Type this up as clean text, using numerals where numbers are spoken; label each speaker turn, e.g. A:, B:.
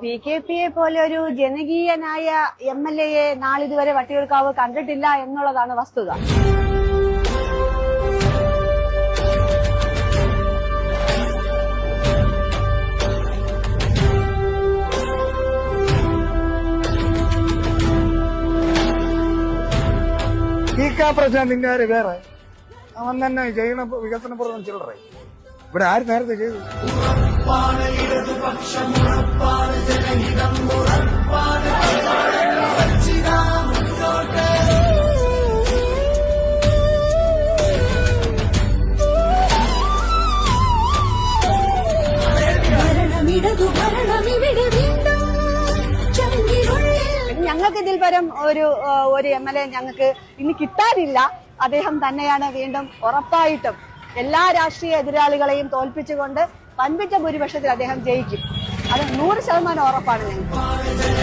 A: PKPയെ പോലെ ഒരു ജനകീയനായ MLA-യെ നാളിതുവരെ വട്ടിയൂർക്കാവ് കണ്ടിട്ടില്ല എന്നുള്ളതാണ് വസ്തുത.
B: പ്രശാന്തിന്റെ വേറെ അവൻ തന്നെ ചെയ്യണ വികസന പ്രവർത്തനം ചില്ലറ ഇവിടെ ആര് നേരത്തെ ചെയ്തു.
A: ഞങ്ങൾക്ക് ഇതിൽ പരം ഒരു MLA ഞങ്ങൾക്ക് ഇനി കിട്ടാനില്ല. അദ്ദേഹം തന്നെയാണ് വീണ്ടും ഉറപ്പായിട്ടും എല്ലാ രാഷ്ട്രീയ എതിരാളികളെയും തോൽപ്പിച്ചുകൊണ്ട് വൻപിച്ച ഭൂരിപക്ഷത്തിൽ അദ്ദേഹം ജയിക്കും. അത് 100% ഉറപ്പാണ് ഞങ്ങൾക്ക്.